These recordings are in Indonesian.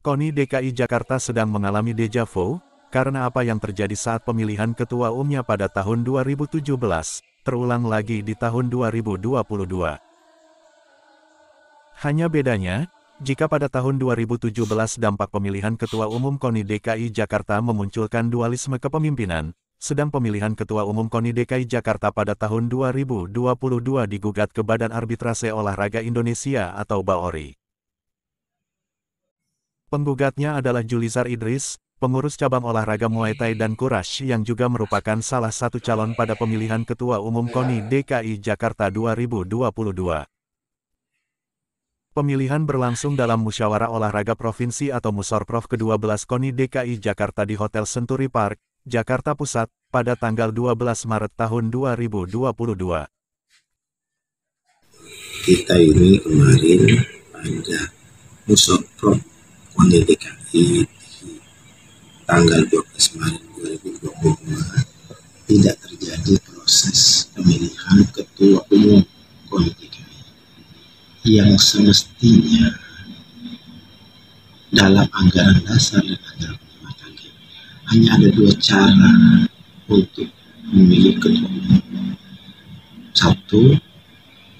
KONI DKI Jakarta sedang mengalami deja vu, karena apa yang terjadi saat pemilihan ketua umumnya pada tahun 2017, terulang lagi di tahun 2022. Hanya bedanya, jika pada tahun 2017 dampak pemilihan ketua umum KONI DKI Jakarta memunculkan dualisme kepemimpinan, sedang pemilihan ketua umum KONI DKI Jakarta pada tahun 2022 digugat ke Badan Arbitrase Olahraga Indonesia atau BAORI. Penggugatnya adalah Julizar Idris, pengurus cabang olahraga Muay Thai dan Kurash yang juga merupakan salah satu calon pada pemilihan ketua umum KONI DKI Jakarta 2022. Pemilihan berlangsung dalam Musyawarah Olahraga Provinsi atau Musorprov ke-12 KONI DKI Jakarta di Hotel Century Park, Jakarta Pusat, pada tanggal 12 Maret tahun 2022. Kita ini kemarin ada Musorprov KONI DKI di tanggal 12 Maret 2022 tidak terjadi proses pemilihan ketua umum KONI DKI yang semestinya dalam anggaran dasar dan anggaran rumah tangga hanya ada dua cara untuk memilih ketua umum. Satu,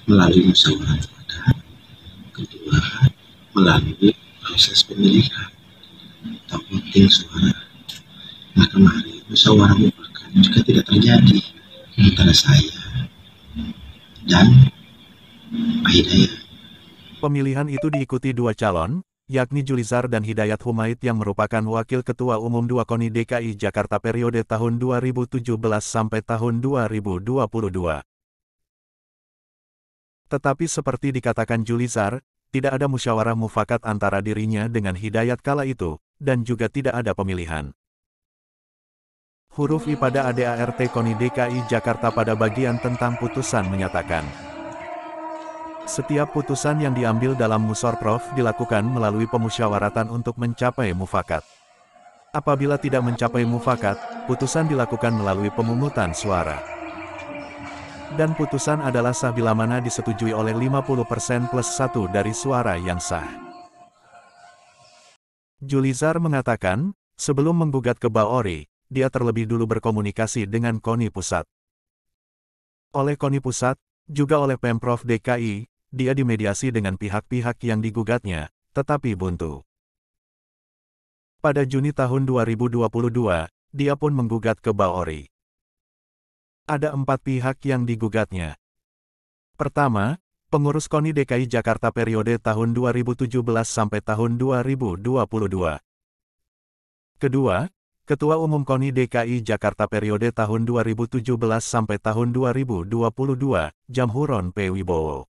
melalui musyawarah adat. Kedua, melalui proses pemilihan atau voting suara. Nah, kemarin musyawarah mufakat juga tidak terjadi antara saya dan Pak Hidayat. Pemilihan itu diikuti dua calon, yakni Julizar dan Hidayat Humaid yang merupakan Wakil Ketua Umum 2 KONI DKI Jakarta periode tahun 2017 sampai tahun 2022. Tetapi seperti dikatakan Julizar, tidak ada musyawarah mufakat antara dirinya dengan Hidayat kala itu, dan juga tidak ada pemilihan. Huruf I pada ADART KONI DKI Jakarta pada bagian tentang putusan menyatakan, setiap putusan yang diambil dalam Musorprov dilakukan melalui pemusyawaratan untuk mencapai mufakat. Apabila tidak mencapai mufakat, putusan dilakukan melalui pemungutan suara. Dan putusan adalah sah bila mana disetujui oleh 50% plus 1 dari suara yang sah. Julizar mengatakan, sebelum menggugat ke BAORI, dia terlebih dulu berkomunikasi dengan KONI Pusat. Oleh KONI Pusat, juga oleh Pemprov DKI, dia dimediasi dengan pihak-pihak yang digugatnya, tetapi buntu. Pada Juni tahun 2022, dia pun menggugat ke BAORI. Ada 4 pihak yang digugatnya. Pertama, pengurus KONI DKI Jakarta periode tahun 2017 sampai tahun 2022. Kedua, Ketua Umum KONI DKI Jakarta periode tahun 2017 sampai tahun 2022, Jamhuron P. Wibowo.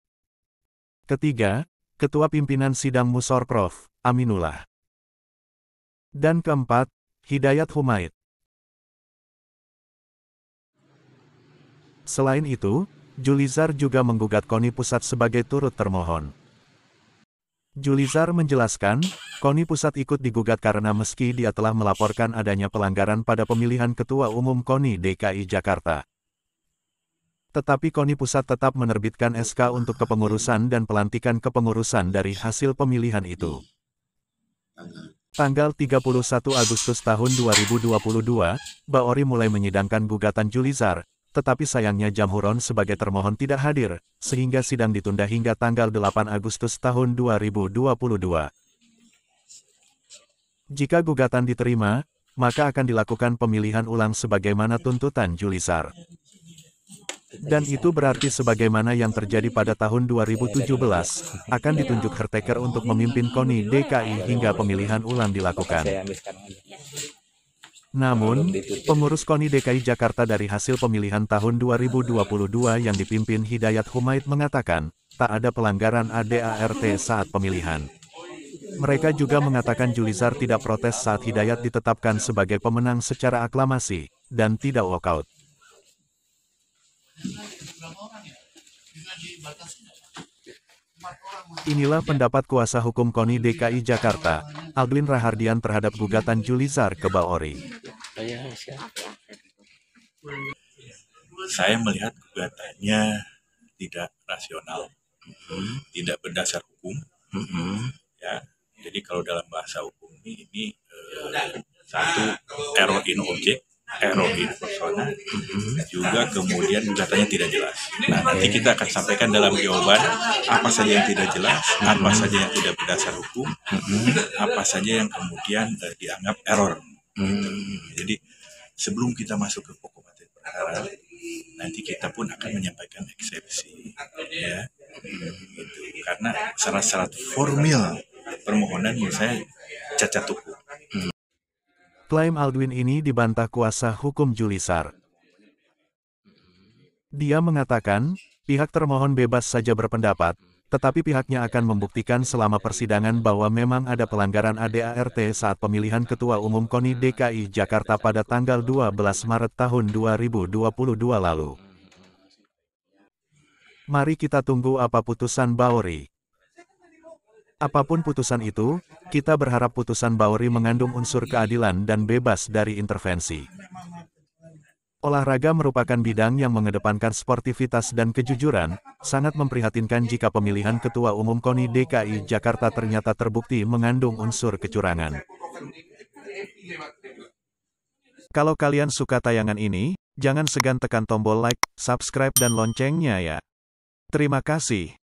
Ketiga, Ketua Pimpinan Sidang Musorprov, Aminullah. Dan keempat, Hidayat Humaid. Selain itu, Julizar juga menggugat KONI Pusat sebagai turut termohon. Julizar menjelaskan, KONI Pusat ikut digugat karena meski dia telah melaporkan adanya pelanggaran pada pemilihan Ketua Umum KONI DKI Jakarta, tetapi KONI Pusat tetap menerbitkan SK untuk kepengurusan dan pelantikan kepengurusan dari hasil pemilihan itu. Tanggal 31 Agustus tahun 2022, BAORI mulai menyidangkan gugatan Julizar, tetapi sayangnya Jamhuron sebagai termohon tidak hadir, sehingga sidang ditunda hingga tanggal 8 Agustus tahun 2022. Jika gugatan diterima, maka akan dilakukan pemilihan ulang sebagaimana tuntutan Julizar. Dan itu berarti sebagaimana yang terjadi pada tahun 2017, akan ditunjuk caretaker untuk memimpin KONI DKI hingga pemilihan ulang dilakukan. Namun, pengurus KONI DKI Jakarta dari hasil pemilihan tahun 2022 yang dipimpin Hidayat Humaid mengatakan, tak ada pelanggaran ADART saat pemilihan. Mereka juga mengatakan Julizar tidak protes saat Hidayat ditetapkan sebagai pemenang secara aklamasi, dan tidak walkout. Inilah pendapat kuasa hukum KONI DKI Jakarta, Alblin Rahardian terhadap gugatan Julizar ke BAORI. Saya melihat gugatannya tidak rasional, tidak berdasar hukum. Ya, jadi kalau dalam bahasa hukum kami ini satu error in object, error in persona, juga kemudian gugatannya tidak jelas. Nah, nanti kita akan sampaikan dalam jawaban apa saja yang tidak jelas, apa saja yang tidak berdasar hukum, apa saja yang kemudian dianggap error. Jadi sebelum kita masuk ke pokok materi perkara, nanti kita pun akan menyampaikan eksepsi, ya, gitu. Karena syarat-syarat formil permohonan menurut saya cacat hukum. Klaim Aldwin ini dibantah kuasa hukum Julisar. Dia mengatakan, pihak termohon bebas saja berpendapat, tetapi pihaknya akan membuktikan selama persidangan bahwa memang ada pelanggaran ADART saat pemilihan Ketua Umum KONI DKI Jakarta pada tanggal 12 Maret tahun 2022 lalu. Mari kita tunggu apa putusan Bauri. Apapun putusan itu, kita berharap putusan Bauri mengandung unsur keadilan dan bebas dari intervensi. Olahraga merupakan bidang yang mengedepankan sportivitas dan kejujuran, sangat memprihatinkan jika pemilihan Ketua Umum KONI DKI Jakarta ternyata terbukti mengandung unsur kecurangan. Kalau kalian suka tayangan ini, jangan segan tekan tombol like, subscribe dan loncengnya ya. Terima kasih.